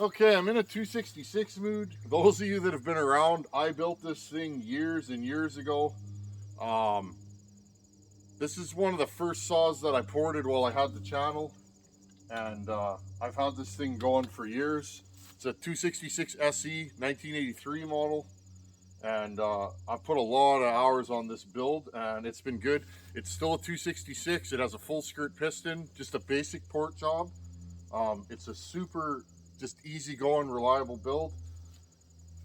Okay, I'm in a 266 mood. Those of you that have been around, I built this thing years and years ago. Um, this is one of the first saws that I ported while I had the channel, and I've had this thing going for years. It's a 266 SE 1983 model, and I've put a lot of hours on this build, and it's been good. It's still a 266. It has a full skirt piston, just a basic port job. It's a super just easy going, reliable build.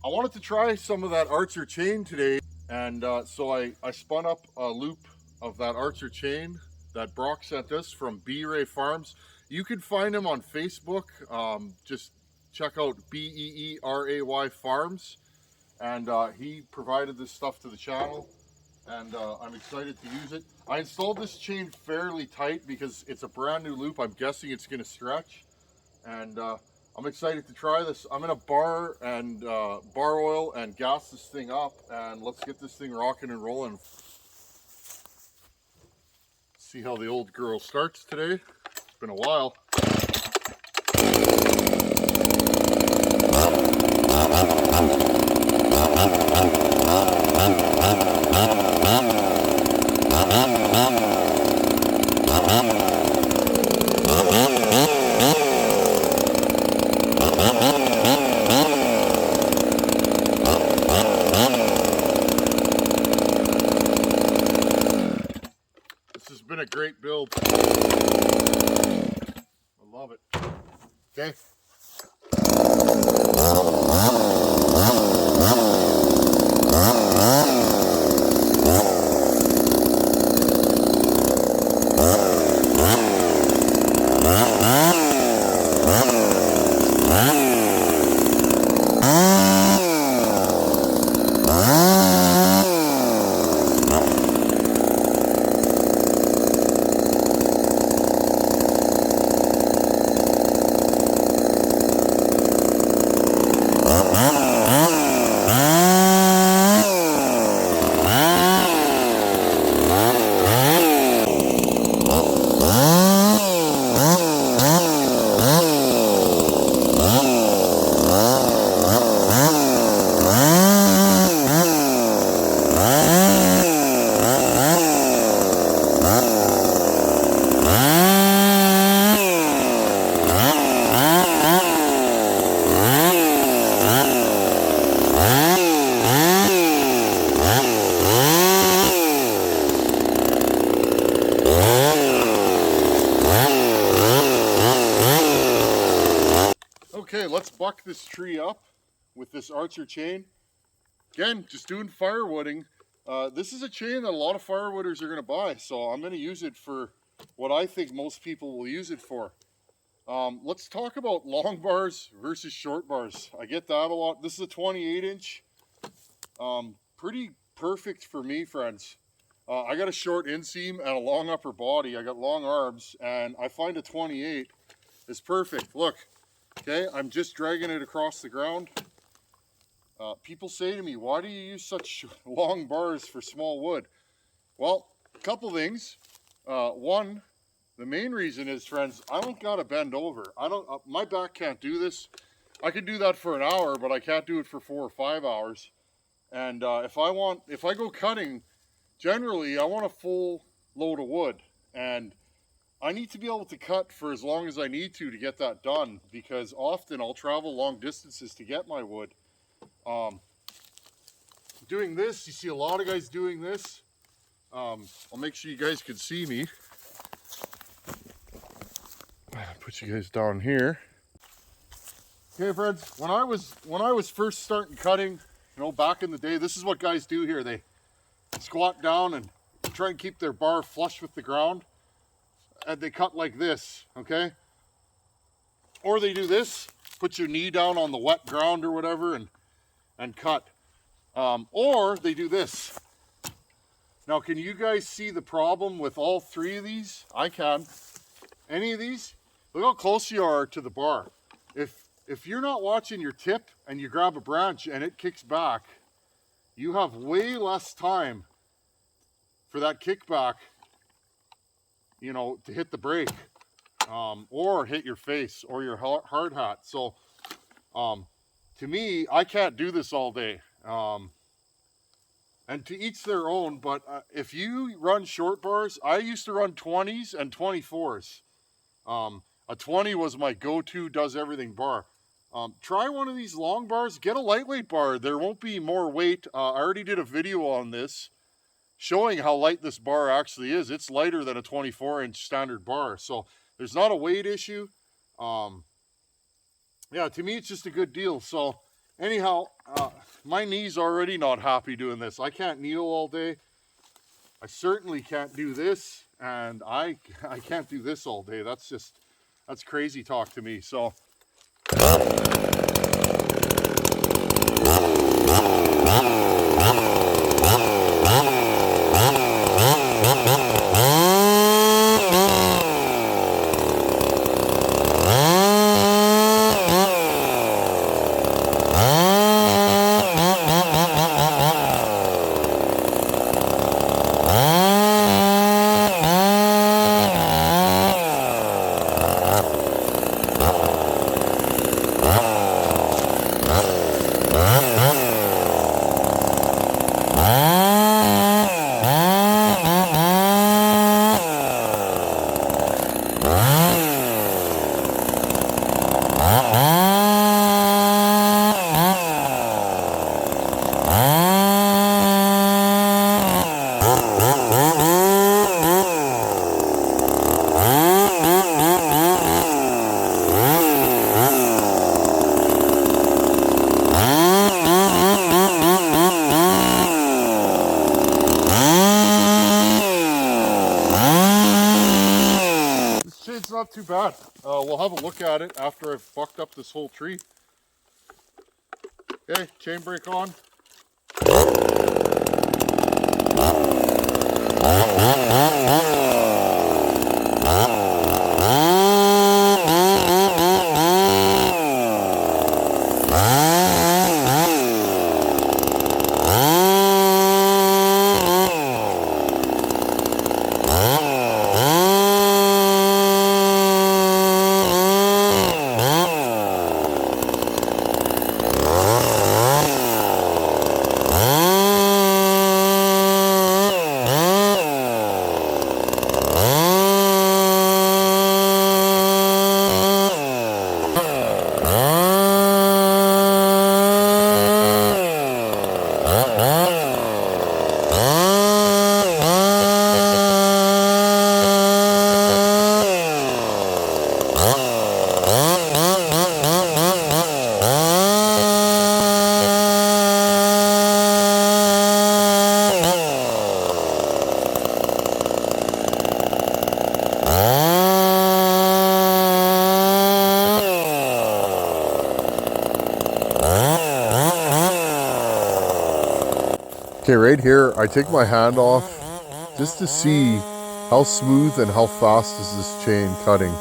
I wanted to try some of that Archer chain today, and so I spun up a loop of that Archer chain that Brock sent us from Beeray Farms. You can find him on Facebook. Just check out Beeray Farms, and he provided this stuff to the channel, and I'm excited to use it. I installed this chain fairly tight because it's a brand new loop. I'm guessing it's going to stretch, and I'm excited to try this. I'm gonna bar oil and gas this thing up, and let's get this thing rocking and rolling. See how the old girl starts today. It's been a while. Been a great build. I love it. Okay. Okay, let's buck this tree up with this Archer chain. Again, just doing firewooding. This is a chain that a lot of firewooders are going to buy, so I'm going to use it for what I think most people will use it for. Let's talk about long bars versus short bars. I get that a lot. This is a 28-inch. Pretty perfect for me, friends. I got a short inseam and a long upper body. I got long arms, and I find a 28 is perfect. Look. Okay, I'm just dragging it across the ground. People say to me, why do you use such long bars for small wood? Well, a couple things. One, the main reason is, friends, I don't gotta bend over. My back can't do this. I can do that for an hour, but I can't do it for 4 or 5 hours. And if I go cutting, generally I want a full load of wood, and I need to be able to cut for as long as I need to get that done, because often I'll travel long distances to get my wood. Doing this, you see a lot of guys doing this. I'll make sure you guys can see me. Put you guys down here. Okay, friends, when I was first starting cutting, back in the day, this is what guys do here. They squat down and try and keep their bar flush with the ground. And they cut like this, okay? Or they do this, put your knee down on the wet ground or whatever and cut. Or they do this. Now, can you guys see the problem with all three of these? I can. Any of these? Look how close you are to the bar. If you're not watching your tip and you grab a branch and it kicks back, you have way less time for that kickback, to hit the brake, or hit your face or your hard hat. So To me, I can't do this all day. And to each their own, but if you run short bars, I used to run 20s and 24s. A 20 was my go-to, does everything bar. Try one of these long bars, get a lightweight bar. There won't be more weight. I already did a video on this showing how light this bar actually is. It's lighter than a 24-inch standard bar, so there's not a weight issue. Yeah, to me, it's just a good deal. So anyhow, my knee's already not happy doing this. I can't kneel all day. I certainly can't do this, and I can't do this all day. That's crazy talk to me. So it's not too bad. We'll have a look at it after I've fucked up this whole tree. Okay, chain brake on. Okay, right here, I take my hand off just to see how smooth and how fast is this chain cutting.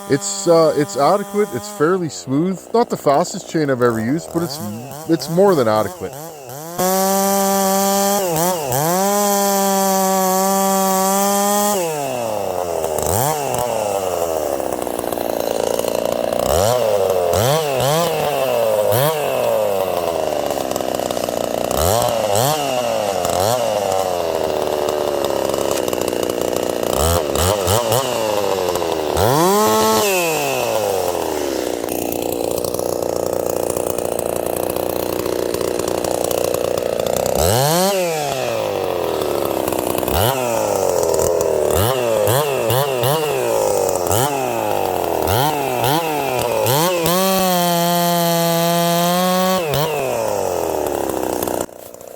It's adequate, it's fairly smooth. Not the fastest chain I've ever used, but it's more than adequate.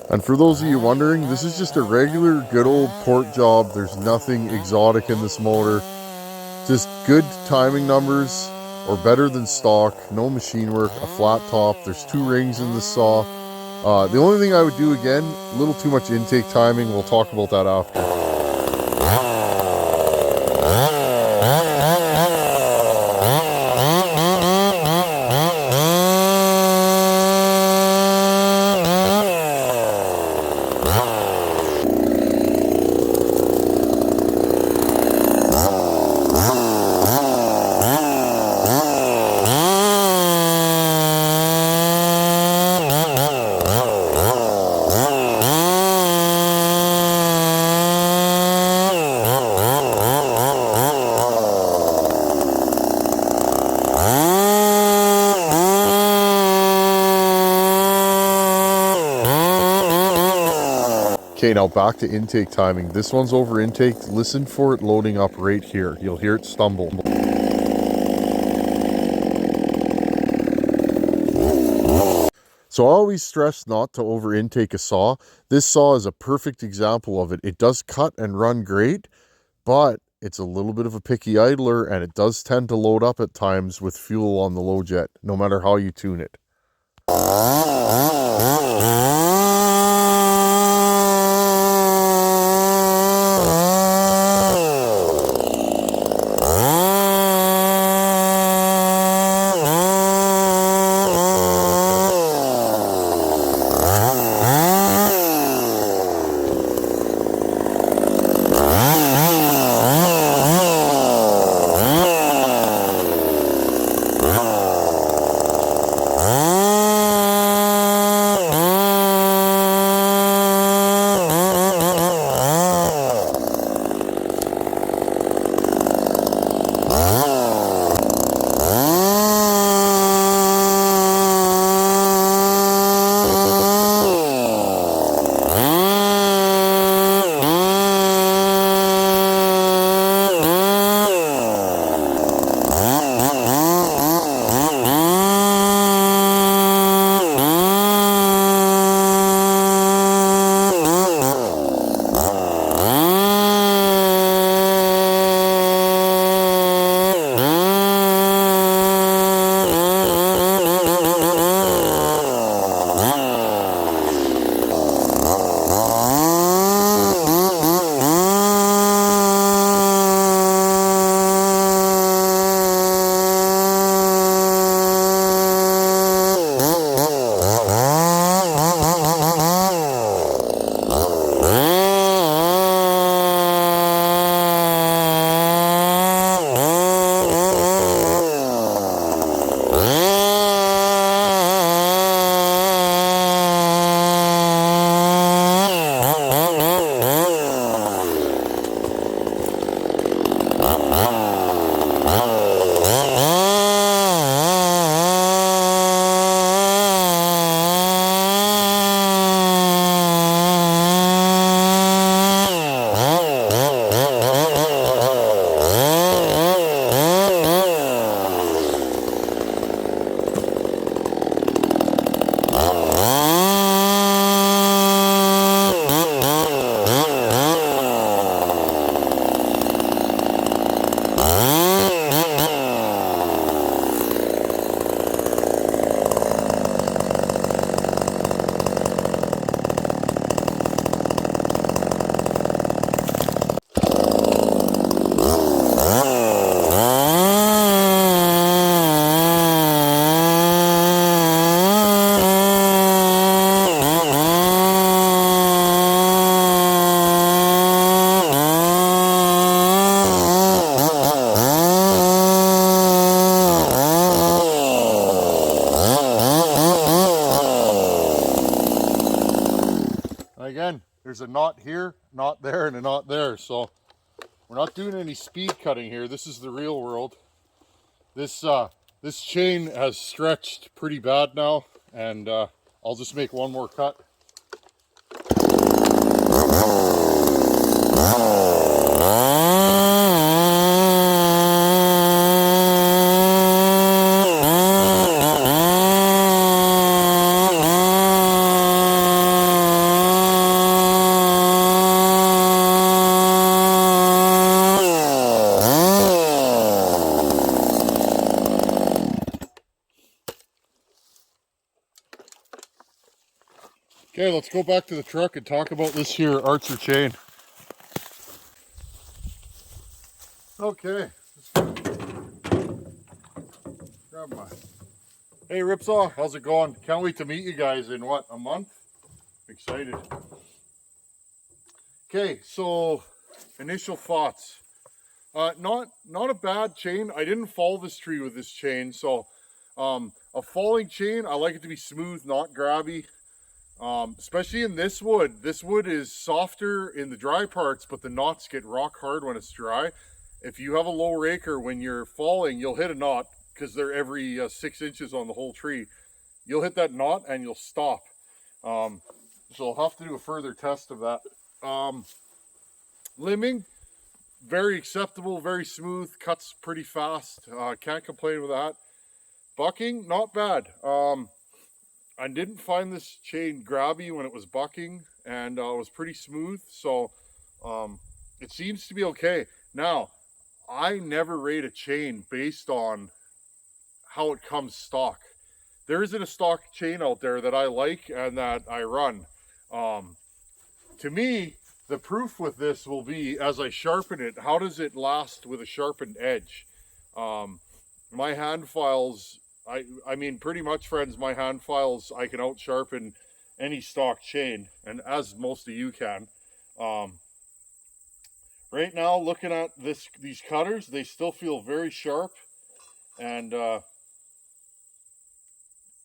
And for those of you wondering, this is just a regular good old port job. There's nothing exotic in this motor. Just good timing numbers, or better than stock, no machine work, a flat top. There's 2 rings in the saw. The only thing I would do again, a little too much intake timing. We'll talk about that after. Okay, now back to intake timing. This one's over intake. Listen for it loading up right here. You'll hear it stumble. So I always stress not to over intake a saw. This saw is a perfect example of it. It does cut and run great, but it's a little bit of a picky idler, and it does tend to load up at times with fuel on the low jet, no matter how you tune it. Again, there's a knot here, knot there, and a knot there. So we're not doing any speed cutting here. This is the real world. This chain has stretched pretty bad now, and I'll just make one more cut. Okay, let's go back to the truck and talk about this here Archer chain. Okay. Grab my... Hey Ripsaw, how's it going? Can't wait to meet you guys in what, a month? Excited. Okay, so initial thoughts. Not a bad chain. I didn't fall this tree with this chain, so a falling chain, I like it to be smooth, not grabby. Especially in this wood. This wood is softer in the dry parts, but the knots get rock hard when it's dry. If you have a low raker, when you're falling, you'll hit a knot because they're every 6 inches on the whole tree. You'll hit that knot and you'll stop. So I'll have to do a further test of that. Limbing, very acceptable, very smooth, cuts pretty fast. Can't complain with that. Bucking, not bad. I didn't find this chain grabby when it was bucking, and it was pretty smooth, so it seems to be okay. Now, I never rate a chain based on how it comes stock. There isn't a stock chain out there that I like and that I run. To me, the proof with this will be as I sharpen it, how does it last with a sharpened edge? My hand files, I mean, pretty much, friends, my hand files, I can out sharpen any stock chain, and as most of you can. Right now, looking at these cutters, they still feel very sharp, and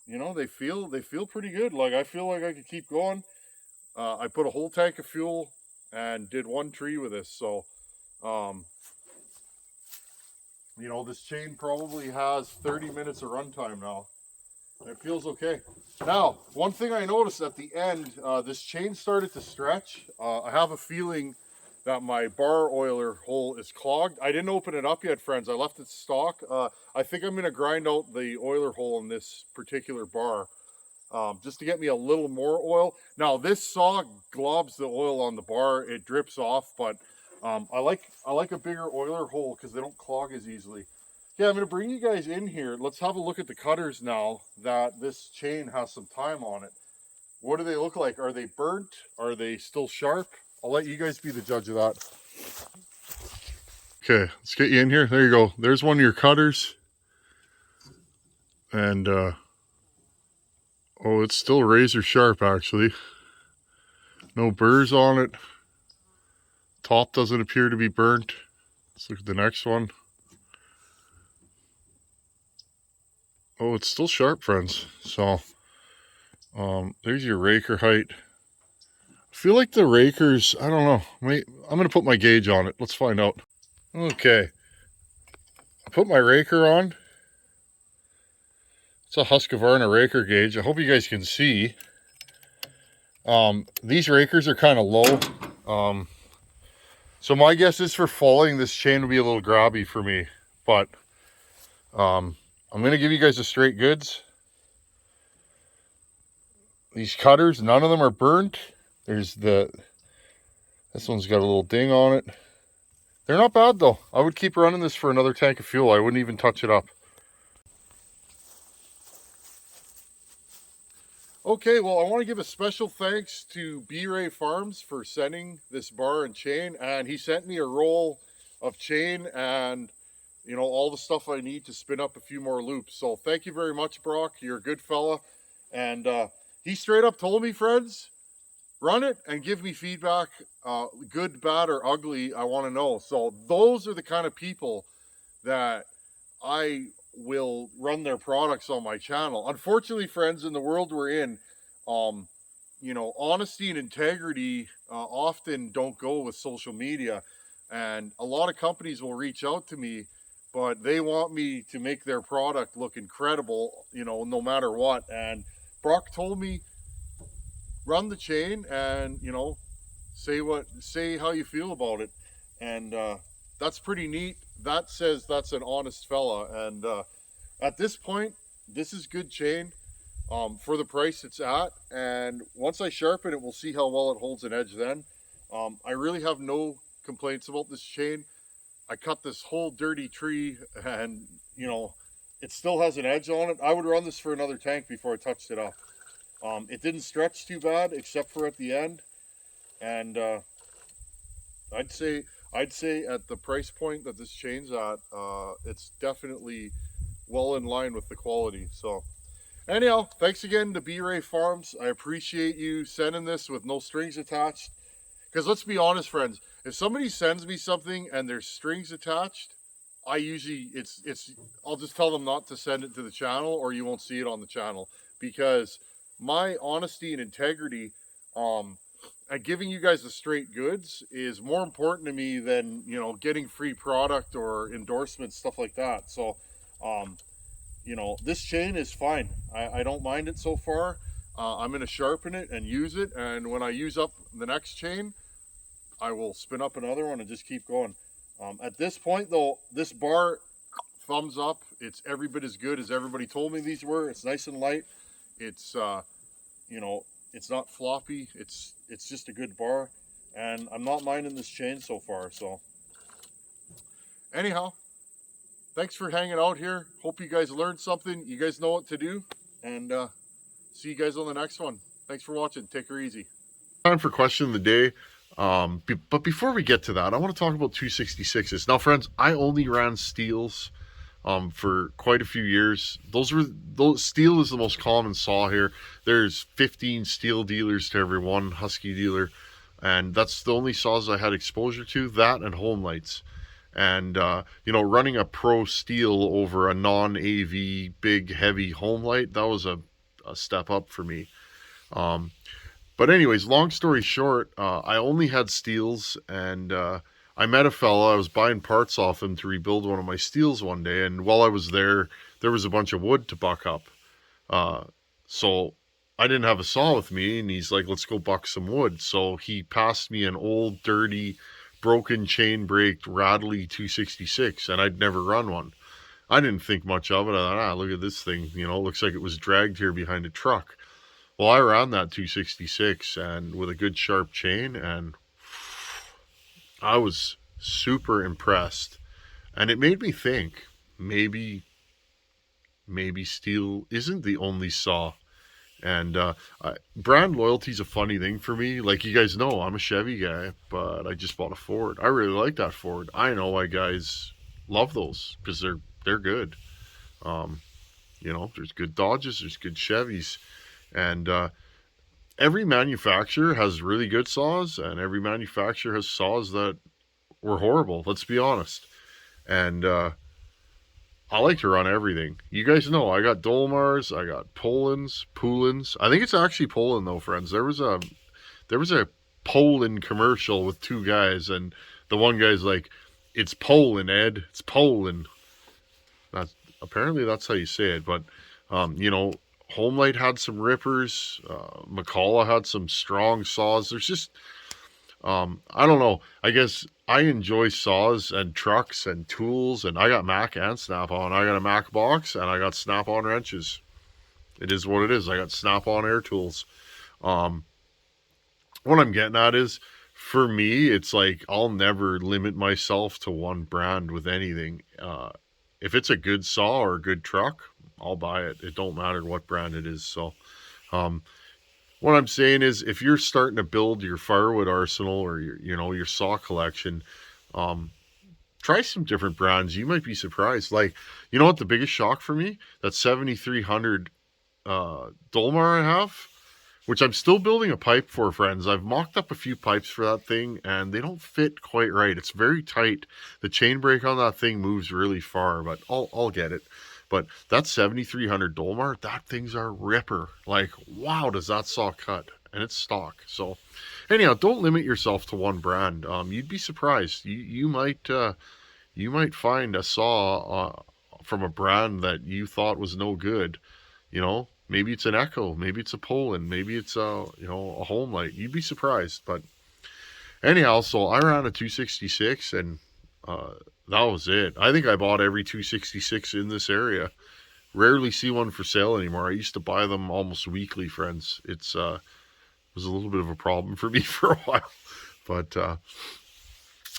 you know, they feel pretty good. Like, I feel like I could keep going. I put a whole tank of fuel and did one tree with this, so you know, this chain probably has 30 minutes of runtime now. It feels okay. Now, one thing I noticed at the end, this chain started to stretch. I have a feeling that my bar oiler hole is clogged. I didn't open it up yet, friends. I left it stock. I think I'm going to grind out the oiler hole in this particular bar just to get me a little more oil. Now, this saw globs the oil on the bar. It drips off, but I like a bigger oiler hole because they don't clog as easily. Yeah, I'm going to bring you guys in here. Let's have a look at the cutters now that this chain has some time on it. What do they look like? Are they burnt? Are they still sharp? I'll let you guys be the judge of that. Okay, let's get you in here. There you go. There's one of your cutters. And, oh, it's still razor sharp, actually. No burrs on it. Top doesn't appear to be burnt. Let's look at the next one. Oh, it's still sharp, friends. So, there's your raker height. I feel like the rakers, I don't know. I'm going to put my gauge on it. Let's find out. Okay. I put my raker on. It's a Husqvarna raker gauge. I hope you guys can see. These rakers are kind of low. So my guess is for falling, this chain will be a little grabby for me. But I'm going to give you guys the straight goods. These cutters, none of them are burnt. This one's got a little ding on it. They're not bad though. I would keep running this for another tank of fuel. I wouldn't even touch it up. Okay, well, I want to give a special thanks to Beeray Farms for sending this bar and chain, and he sent me a roll of chain and, you know, all the stuff I need to spin up a few more loops. So thank you very much, Brock. You're a good fella. And he straight up told me, friends, run it and give me feedback, good, bad, or ugly. I want to know. So those are the kind of people that I will run their products on my channel. Unfortunately, friends, in the world we're in, you know, honesty and integrity often don't go with social media, and a lot of companies will reach out to me, but they want me to make their product look incredible, you know, no matter what. And Brock told me, run the chain and, you know, say how you feel about it. And that's pretty neat. That says that's an honest fella. And at this point, this is good chain for the price it's at. And once I sharpen it, we'll see how well it holds an edge then. I really have no complaints about this chain. I cut this whole dirty tree and, you know, it still has an edge on it. I would run this for another tank before I touched it up. It didn't stretch too bad except for at the end. And I'd say at the price point that this chain's at, it's definitely well in line with the quality. So anyhow, thanks again to Beeray Farms. I appreciate you sending this with no strings attached. Because let's be honest, friends, if somebody sends me something and there's strings attached, I usually, I'll just tell them not to send it to the channel, or you won't see it on the channel. Because my honesty and integrity, and giving you guys the straight goods is more important to me than, you know, getting free product or endorsements, stuff like that. So, you know, this chain is fine. I don't mind it so far. I'm going to sharpen it and use it. And when I use up the next chain, I will spin up another one and just keep going. At this point, though, this bar, thumbs up. It's every bit as good as everybody told me these were. It's nice and light. It's you know, it's not floppy. It's just a good bar, and I'm not minding this chain so far. So anyhow, thanks for hanging out here. Hope you guys learned something. You guys know what to do, and see you guys on the next one. Thanks for watching. Take her easy. Time for question of the day. But before we get to that, I want to talk about 266s. Now, friends, I only ran steels for quite a few years. Steel is the most common saw here. There's 15 steel dealers to every one Husky dealer, and that's the only saws I had exposure to. That and home lights. And running a pro steel over a non-AV big heavy home light, that was a step up for me. But anyways, long story short, I only had steels, and I met a fella. I was buying parts off him to rebuild one of my steels one day, and while I was there was a bunch of wood to buck up. So I didn't have a saw with me, and he's like, let's go buck some wood. So he passed me an old, dirty, broken chain braked, rattly 266, and I'd never run one. I didn't think much of it. I thought, look at this thing, it looks like it was dragged here behind a truck. Well, I ran that 266 and with a good sharp chain, and I was super impressed. And it made me think, maybe steel isn't the only saw. And brand loyalty is a funny thing for me. Like you guys know, I'm a Chevy guy, but I just bought a Ford. I really like that Ford. I know why guys love those, because they're good. There's good Dodges, there's good Chevys, and every manufacturer has really good saws, and every manufacturer has saws that were horrible. Let's be honest. And I like to run everything. You guys know I got Dolmars, I got Polans. I think it's actually Poland though, friends. There was a Poland commercial with two guys, and the one guy's like, "It's Poland, Ed. It's Poland." That's how you say it. But Homelight had some rippers. McCullough had some strong saws. There's just I don't know. I guess I enjoy saws and trucks and tools, and I got Mac and Snap-on. I got a Mac box, and I got Snap-on wrenches. It is what it is. I got Snap-on air tools. What I'm getting at is, for me, it's like I'll never limit myself to one brand with anything. If it's a good saw or a good truck, I'll buy it. It don't matter what brand it is. So, what I'm saying is, if you're starting to build your firewood arsenal or your saw collection, try some different brands. You might be surprised. Like, you know what the biggest shock for me? That 7300 Dolmar I have, which I'm still building a pipe for, friends. I've mocked up a few pipes for that thing, and they don't fit quite right. It's very tight. The chain brake on that thing moves really far, but I'll get it. But that 7300 Dolmar, that thing's a ripper. Like, wow, does that saw cut? And it's stock. So, anyhow, don't limit yourself to one brand. You'd be surprised. You might find a saw from a brand that you thought was no good. Maybe it's an Echo, maybe it's a Poland, maybe it's a Homelight. You'd be surprised. But anyhow, so I ran a 266, and that was it. I think I bought every 266 in this area. Rarely see one for sale anymore. I used to buy them almost weekly, friends. It's was a little bit of a problem for me for a while. But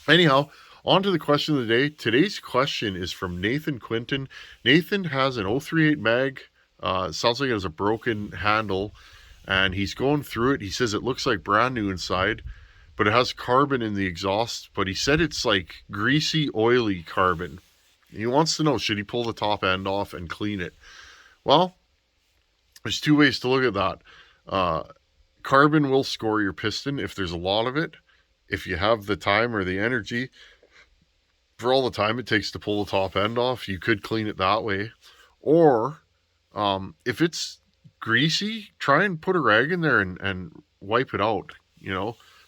anyhow, on to the question of the day. Today's question is from Nathan Quinton. Nathan has an 038 mag. Sounds like it has a broken handle, and he's going through it. He says it looks like brand new inside, but it has carbon in the exhaust. But he said it's like greasy, oily carbon. He wants to know, should he pull the top end off and clean it? Well, there's two ways to look at that. Carbon will score your piston if there's a lot of it. If you have the time or the energy, for all the time it takes to pull the top end off, you could clean it that way. Or if it's greasy, try and put a rag in there and wipe it out.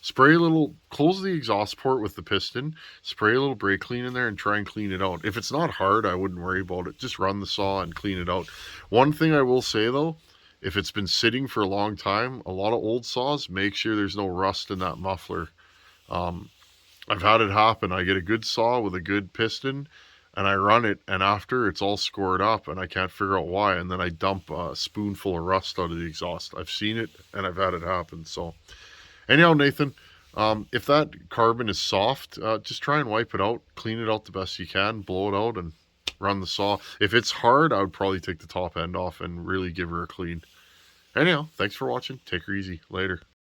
Spray a little, close the exhaust port with the piston, spray a little brake clean in there and try and clean it out. If it's not hard, I wouldn't worry about it. Just run the saw and clean it out. One thing I will say though, if it's been sitting for a long time, a lot of old saws, make sure there's no rust in that muffler. Um, I've had it happen. I get a good saw with a good piston and I run it, and after it's all scored up and I can't figure out why, and then I dump a spoonful of rust out of the exhaust. I've seen it and I've had it happen. So anyhow, Nathan, if that carbon is soft, just try and wipe it out, clean it out the best you can, blow it out, and run the saw. If it's hard, I would probably take the top end off and really give her a clean. Anyhow, thanks for watching. Take her easy. Later.